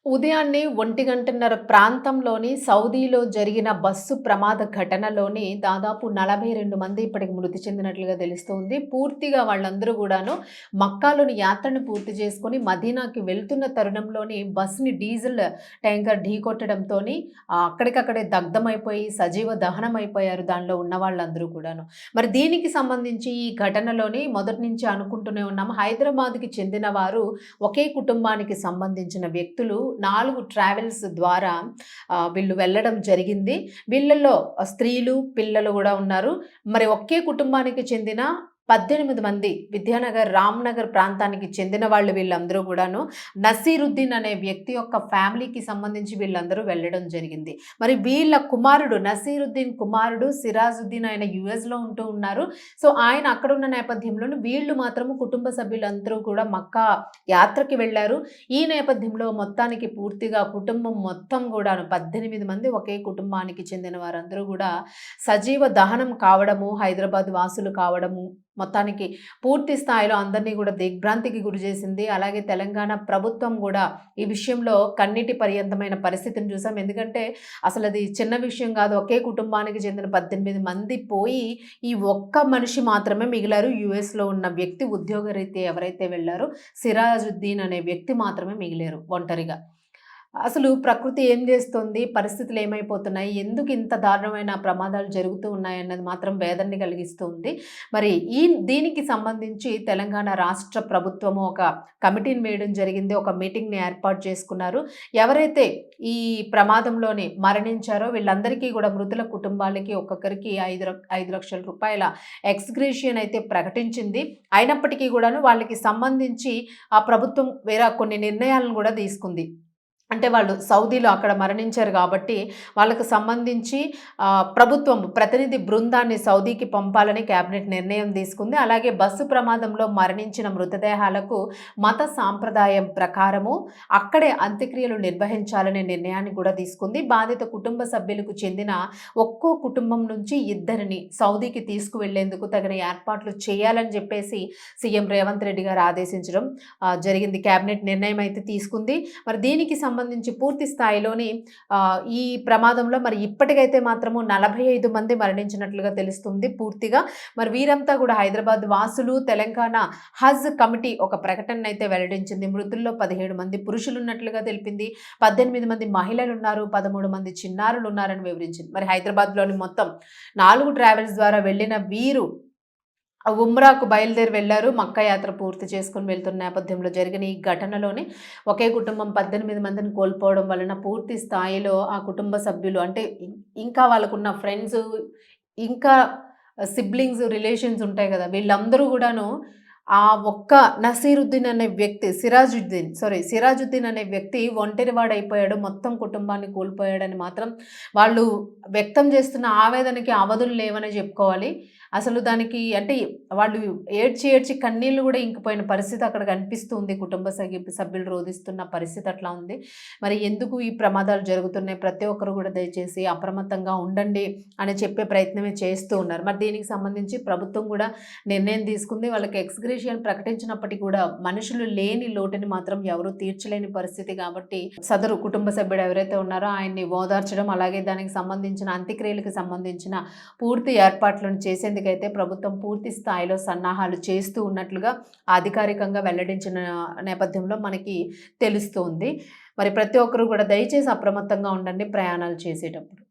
ఉదయాన్నే 1:30 ప్రాంతంలోని సౌదీలో జరిగిన బస్సు ప్రమాద ఘటనలోని దాదాపు 42 మంది ఇప్పటికి మృతి చెందినట్లుగా తెలుస్తోంది. పూర్తిగా వాళ్ళందరూ గూడాను మక్కాలోని యాత్రను పూర్తి చేసుకొని మదీనాకి వెళ్తున్న తరుణంలోని బస్‌ని డీజిల్ ట్యాంకర్ ఢీకొట్టడంతోని అక్కడికక్కడే దగ్ధమైపోయి సజీవ దహనమైపోయారు దానిలో ఉన్న వాళ్ళందరూ కూడాను. మరి దీనికి సంబంధించి ఈ ఘటనలోని మొదటి నుంచి అనుకుంటూనే ఉన్నాము. హైదరాబాద్‌కి చెందిన వారు ఒకే కుటుంబానికి సంబంధించిన వ్యక్తులు 4 ట్రావెల్స్ ద్వారా వీళ్ళు వెళ్ళడం జరిగింది. వీళ్ళల్లో స్త్రీలు, పిల్లలు గూడా ఉన్నారు. మరి ఒకే కుటుంబానికి చెందిన 18 మంది విద్యానగర్, రామ్‌నగర్ ప్రాంతానికి చెందిన వాళ్ళు వీళ్ళందరూ గూడాను. నసీరుద్దీన్ అనే వ్యక్తి యొక్క ఫ్యామిలీకి సంబంధించి వీళ్ళందరూ వెళ్ళడం జరిగింది. మరి వీళ్ళ కుమారుడు నసీరుద్దీన్ కుమారుడు సిరాజుద్దీన్ ఆయన యూఎస్‌లో ఉంటూ ఉన్నారు. సో, ఆయన అక్కడున్న నేపథ్యంలోను వీళ్ళు మాత్రము కుటుంబ సభ్యులందరూ కూడా మక్కా యాత్రకి వెళ్లారు. ఈ నేపథ్యంలో మొత్తానికి పూర్తిగా కుటుంబం మొత్తం గూడాను 18 మంది ఒకే కుటుంబానికి చెందిన వారందరూ గూడా సజీవ దహనం కావడము, హైదరాబాద్ వాసులు కావడము మొత్తానికి పూర్తి స్థాయిలో అందరినీ కూడా దిగ్భ్రాంతికి గురిచేసింది. అలాగే తెలంగాణ ప్రభుత్వం గూడా ఈ విషయంలో కన్నీటి పర్యంతమైన పరిస్థితిని చూసాం. ఎందుకంటే అసలది చిన్న విషయం కాదు. ఒకే కుటుంబానికి చెందిన 18 మంది పోయి ఈ ఒక్క మనిషి మాత్రమే మిగిలారు. యూఎస్‌లో ఉన్న వ్యక్తి ఉద్యోగరీత్యా ఎవరైతే వెళ్లారో సిరాజుద్దీన్ అనే వ్యక్తి మాత్రమే మిగిలారు ఒంటరిగా. అసలు ప్రకృతి ఏం జేస్తుంది? పరిస్థితులు ఏమైపోతున్నాయి? ఎందుకు ఇంత దారుణమైన ప్రమాదాలు జరుగుతూ ఉన్నాయన్నది మాత్రం వేదనని కలిగిస్తూ ఉంది. మరి దీనికి సంబంధించి తెలంగాణ రాష్ట్ర ప్రభుత్వము ఒక కమిటీని వేయడం జరిగింది. ఒక మీటింగ్‌ని ఏర్పాటు చేసుకున్నారు. ఎవరైతే ఈ ప్రమాదంలోని మరణించారో వీళ్ళందరికీ గూడా మృతుల కుటుంబాలకి ఒక్కొక్కరికి 5 లక్షల రూపాయల ఎక్స్‌గ్రేషియన్ అయితే ప్రకటించింది. అయినప్పటికీ గూడాను వాళ్ళకి సంబంధించి ఆ ప్రభుత్వం వేరే కొన్ని నిర్ణయాలను గూడా తీసుకుంది. అంటే వాళ్ళు సౌదీలో అక్కడ మరణించారు గాబట్టి, వాళ్ళకు సంబంధించి ప్రభుత్వం ప్రతినిధి బృందాన్ని సౌదీకి పంపాలని కేబినెట్ నిర్ణయం తీసుకుంది. అలాగే బస్సు ప్రమాదంలో మరణించిన మృతదేహాలకు మత సాంప్రదాయం ప్రకారము అక్కడే అంత్యక్రియలు నిర్వహించాలనే నిర్ణయాన్ని కూడా తీసుకుంది. బాధిత కుటుంబ సభ్యులకు చెందిన ఒక్కో కుటుంబం నుంచి ఇద్దరిని సౌదీకి తీసుకువెళ్లేందుకు తగిన ఏర్పాట్లు చేయాలని చెప్పేసి సీఎం రేవంత్ రెడ్డి గారు ఆదేశించడం జరిగింది. కేబినెట్ నిర్ణయం అయితే తీసుకుంది. మరి దీనికి సంబంధించి పూర్తి స్థాయిలోని ఈ ప్రమాదంలో మరి ఇప్పటికైతే మాత్రము 45 మంది మరణించినట్లుగా తెలుస్తుంది పూర్తిగా. మరి వీరంతా కూడా హైదరాబాద్ వాసులు. తెలంగాణ హజ్ కమిటీ ఒక ప్రకటననైతే వెల్లడించింది. మృతుల్లో 17 మంది పురుషులున్నట్లుగా తెలిపింది. 18 మంది మహిళలున్నారు. 13 మంది చిన్నారులున్నారని వివరించింది. మరి హైదరాబాద్‌లోని మొత్తం 4 ట్రావెల్స్ ద్వారా వెళ్ళిన వీరు ఉమ్రాకు బయలుదేరి వెళ్లారు. మక్కా యాత్ర పూర్తి చేసుకొని వెళ్తున్న నేపథ్యంలో జరిగిన ఈ ఘటనలోనే ఒకే కుటుంబం 18 మందిని కోల్పోవడం వలన పూర్తి స్థాయిలో ఆ కుటుంబ సభ్యులు అంటే ఇంకా వాళ్ళకున్న ఫ్రెండ్స్, ఇంకా సిబ్లింగ్స్, రిలేషన్స్ ఉంటాయి గదా! వీళ్ళందరూ గూడాను ఆ ఒక్క నసీరుద్దీన్ అనే వ్యక్తి సిరాజుద్దీన్ అనే వ్యక్తి ఒంటరివాడైపోయాడు. మొత్తం కుటుంబాన్ని కోల్పోయాడని మాత్రం వాళ్ళు వ్యక్తం చేస్తున్న ఆవేదనకి అవధులు లేవనే చెప్పుకోవాలి. అసలు దానికి అంటే వాళ్ళు ఏడ్చి ఏడ్చి కన్నీళ్లు కూడా ఇంకిపోయిన పరిస్థితి అక్కడ కనిపిస్తుంది. కుటుంబ సభ్యులు రోదిస్తున్న పరిస్థితి అట్లా ఉంది. మరి ఎందుకు ఈ ప్రమాదాలు జరుగుతున్నాయి? ప్రతి ఒక్కరు కూడా దయచేసి అప్రమత్తంగా ఉండండి అని చెప్పే ప్రయత్నమే చేస్తూ ఉన్నారు. మరి దీనికి సంబంధించి ప్రభుత్వం కూడా నిర్ణయం తీసుకుంది. వాళ్ళకి ఎక్స్‌గ్రేషియన్ ప్రకటించినప్పటికీ కూడా మనుషులు లేని లోటుని మాత్రం ఎవరు తీర్చలేని పరిస్థితి కాబట్టి సదరు కుటుంబ సభ్యుడు ఎవరైతే ఉన్నారో ఆయన్ని ఓదార్చడం, అలాగే దానికి సంబంధించిన అంత్యక్రియలకు సంబంధించిన పూర్తి ఏర్పాట్లను చేసేందుకు అయితే ప్రభుత్వం పూర్తి స్థాయిలో సన్నాహాలు చేస్తూ ఉన్నట్లుగా అధికారికంగా వెల్లడించిన నేపథ్యంలో మనకి తెలుస్తుంది. మరి ప్రతి ఒక్కరు కూడా దయచేసి అప్రమత్తంగా ఉండండి ప్రయాణాలు చేసేటప్పుడు.